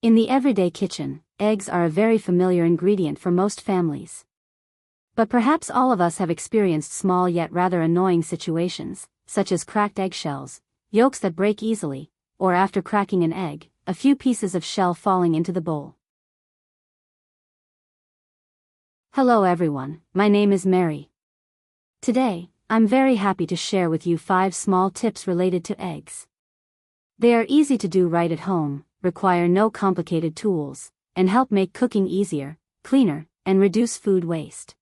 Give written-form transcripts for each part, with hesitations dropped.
In the everyday kitchen, eggs are a very familiar ingredient for most families. But perhaps all of us have experienced small yet rather annoying situations, such as cracked eggshells, yolks that break easily, or after cracking an egg, a few pieces of shell falling into the bowl. Hello everyone, my name is Mary. Today, I'm very happy to share with you 5 small tips related to eggs. They are easy to do right at home, require no complicated tools, and help make cooking easier, cleaner, and reduce food waste.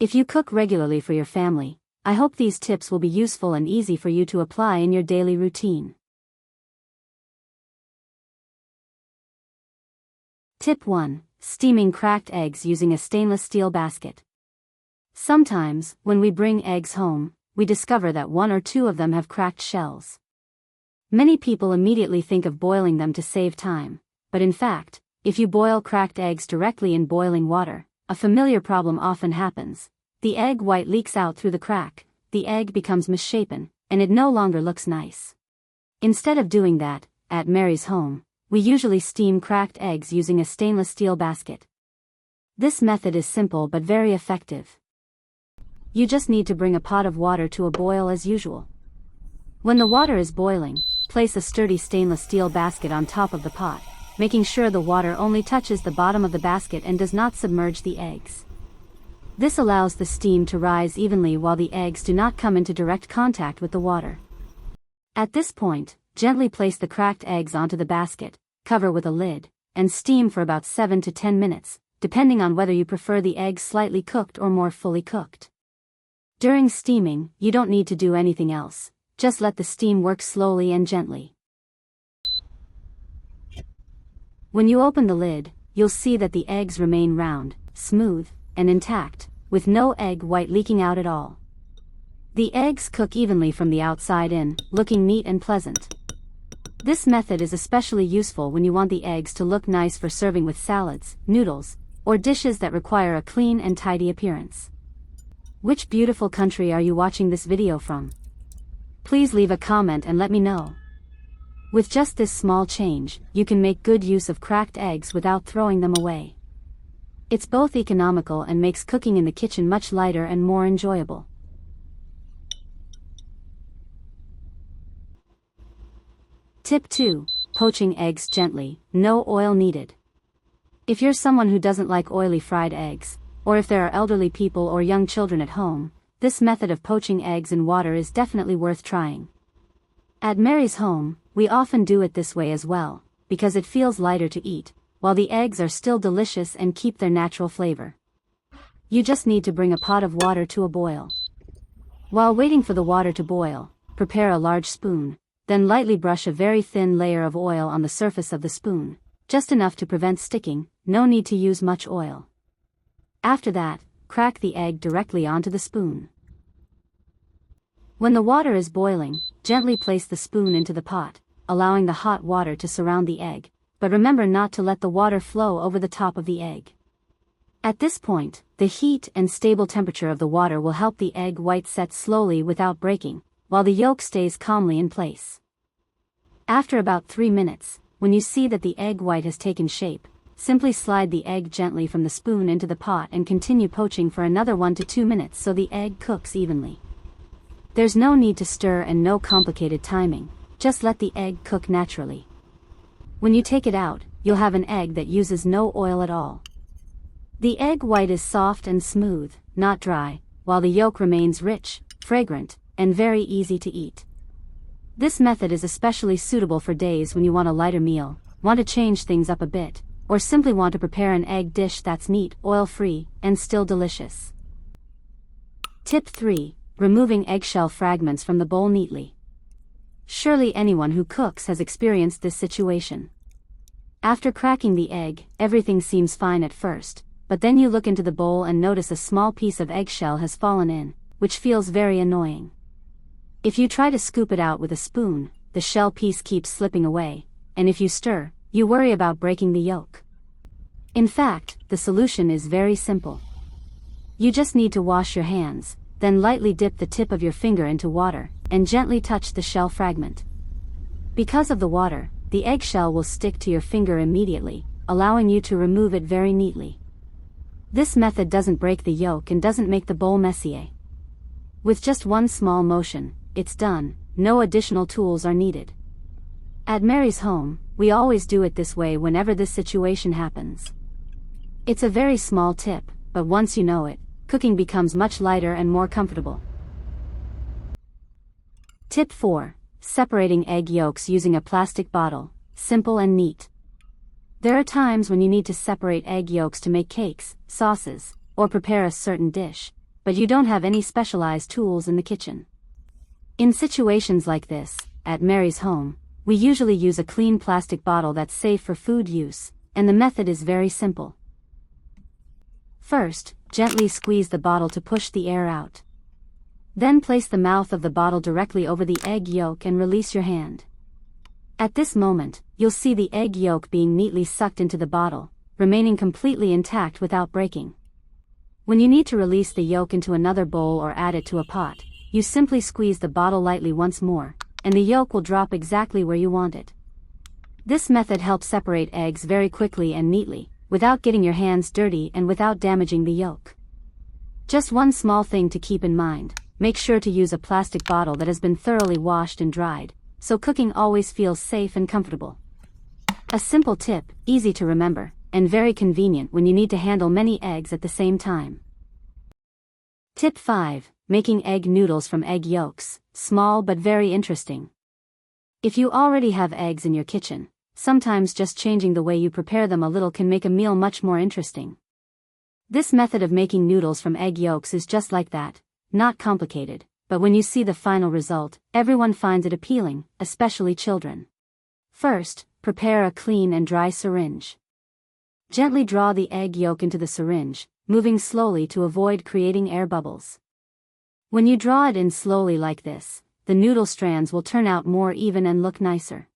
If you cook regularly for your family, I hope these tips will be useful and easy for you to apply in your daily routine. Tip 1. Steaming cracked eggs using a stainless steel basket. Sometimes, when we bring eggs home, we discover that 1 or 2 of them have cracked shells. Many people immediately think of boiling them to save time, but in fact, if you boil cracked eggs directly in boiling water, a familiar problem often happens. The egg white leaks out through the crack, the egg becomes misshapen, and it no longer looks nice. Instead of doing that, at Mary's home, we usually steam cracked eggs using a stainless steel basket. This method is simple but very effective. You just need to bring a pot of water to a boil as usual. When the water is boiling, place a sturdy stainless steel basket on top of the pot, making sure the water only touches the bottom of the basket and does not submerge the eggs. This allows the steam to rise evenly while the eggs do not come into direct contact with the water. At this point, gently place the cracked eggs onto the basket, cover with a lid, and steam for about 7 to 10 minutes, depending on whether you prefer the eggs slightly cooked or more fully cooked. During steaming, you don't need to do anything else, just let the steam work slowly and gently. When you open the lid, you'll see that the eggs remain round, smooth, and intact, with no egg white leaking out at all. The eggs cook evenly from the outside in, looking neat and pleasant. This method is especially useful when you want the eggs to look nice for serving with salads, noodles, or dishes that require a clean and tidy appearance. Which beautiful country are you watching this video from? Please leave a comment and let me know. With just this small change, you can make good use of cracked eggs without throwing them away. It's both economical and makes cooking in the kitchen much lighter and more enjoyable. Tip 2. Poaching eggs gently, no oil needed. If you're someone who doesn't like oily fried eggs, or if there are elderly people or young children at home, this method of poaching eggs in water is definitely worth trying. At Mary's home, we often do it this way as well, because it feels lighter to eat, while the eggs are still delicious and keep their natural flavor. You just need to bring a pot of water to a boil. While waiting for the water to boil, prepare a large spoon, then lightly brush a very thin layer of oil on the surface of the spoon, just enough to prevent sticking, no need to use much oil. After that, crack the egg directly onto the spoon. When the water is boiling, gently place the spoon into the pot, allowing the hot water to surround the egg, but remember not to let the water flow over the top of the egg. At this point, the heat and stable temperature of the water will help the egg white set slowly without breaking, while the yolk stays calmly in place. After about 3 minutes, when you see that the egg white has taken shape, simply slide the egg gently from the spoon into the pot and continue poaching for another 1 to 2 minutes so the egg cooks evenly. There's no need to stir and no complicated timing, just let the egg cook naturally. When you take it out, you'll have an egg that uses no oil at all. The egg white is soft and smooth, not dry, while the yolk remains rich, fragrant, and very easy to eat. This method is especially suitable for days when you want a lighter meal, want to change things up a bit, or simply want to prepare an egg dish that's neat, oil-free, and still delicious. Tip 3. Removing eggshell fragments from the bowl neatly. Surely anyone who cooks has experienced this situation. After cracking the egg, everything seems fine at first, but then you look into the bowl and notice a small piece of eggshell has fallen in, which feels very annoying. If you try to scoop it out with a spoon, the shell piece keeps slipping away, and if you stir, you worry about breaking the yolk. In fact, the solution is very simple. You just need to wash your hands, then lightly dip the tip of your finger into water, and gently touch the shell fragment. Because of the water, the eggshell will stick to your finger immediately, allowing you to remove it very neatly. This method doesn't break the yolk and doesn't make the bowl messy. With just one small motion, it's done, no additional tools are needed. At Mary's home, we always do it this way whenever this situation happens. It's a very small tip, but once you know it, cooking becomes much lighter and more comfortable. Tip 4. Separating egg yolks using a plastic bottle. Simple and neat. There are times when you need to separate egg yolks to make cakes, sauces, or prepare a certain dish, but you don't have any specialized tools in the kitchen. In situations like this, at Mary's home, we usually use a clean plastic bottle that's safe for food use, and the method is very simple. First, gently squeeze the bottle to push the air out. Then place the mouth of the bottle directly over the egg yolk and release your hand. At this moment, you'll see the egg yolk being neatly sucked into the bottle, remaining completely intact without breaking. When you need to release the yolk into another bowl or add it to a pot, you simply squeeze the bottle lightly once more, and the yolk will drop exactly where you want it. This method helps separate eggs very quickly and neatly, without getting your hands dirty and without damaging the yolk. Just one small thing to keep in mind: make sure to use a plastic bottle that has been thoroughly washed and dried, so cooking always feels safe and comfortable. A simple tip, easy to remember, and very convenient when you need to handle many eggs at the same time. Tip 5. Making egg noodles from egg yolks. Small but very interesting. If you already have eggs in your kitchen, sometimes just changing the way you prepare them a little can make a meal much more interesting. This method of making noodles from egg yolks is just like that, not complicated, but when you see the final result, everyone finds it appealing, especially children. First, prepare a clean and dry syringe. Gently draw the egg yolk into the syringe, moving slowly to avoid creating air bubbles. When you draw it in slowly like this, the noodle strands will turn out more even and look nicer.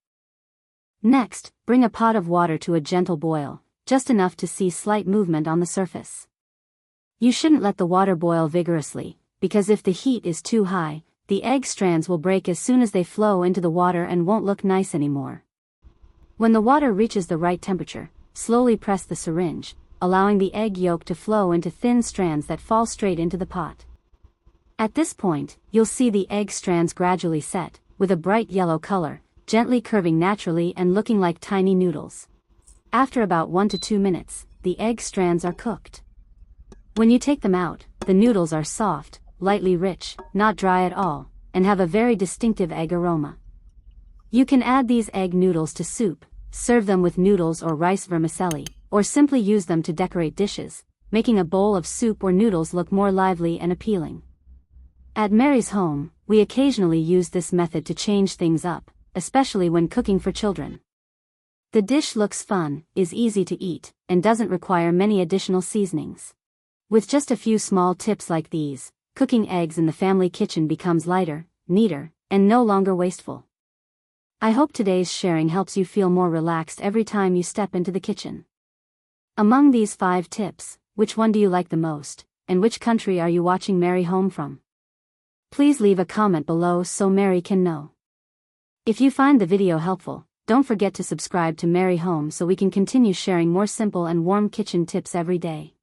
Next, bring a pot of water to a gentle boil, just enough to see slight movement on the surface. You shouldn't let the water boil vigorously, because if the heat is too high, the egg strands will break as soon as they flow into the water and won't look nice anymore. When the water reaches the right temperature, slowly press the syringe, allowing the egg yolk to flow into thin strands that fall straight into the pot. At this point, you'll see the egg strands gradually set, with a bright yellow color, gently curving naturally and looking like tiny noodles. After about 1 to 2 minutes, the egg strands are cooked. When you take them out, the noodles are soft, lightly rich, not dry at all, and have a very distinctive egg aroma. You can add these egg noodles to soup, serve them with noodles or rice vermicelli, or simply use them to decorate dishes, making a bowl of soup or noodles look more lively and appealing. At Mary's home, we occasionally use this method to change things up, especially when cooking for children. The dish looks fun, is easy to eat, and doesn't require many additional seasonings. With just a few small tips like these, cooking eggs in the family kitchen becomes lighter, neater, and no longer wasteful. I hope today's sharing helps you feel more relaxed every time you step into the kitchen. Among these 5 tips, which one do you like the most, and which country are you watching Mary home from? Please leave a comment below so Mary can know. If you find the video helpful, don't forget to subscribe to Mary Home so we can continue sharing more simple and warm kitchen tips every day.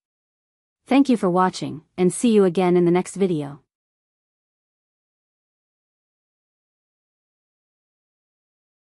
Thank you for watching, and see you again in the next video.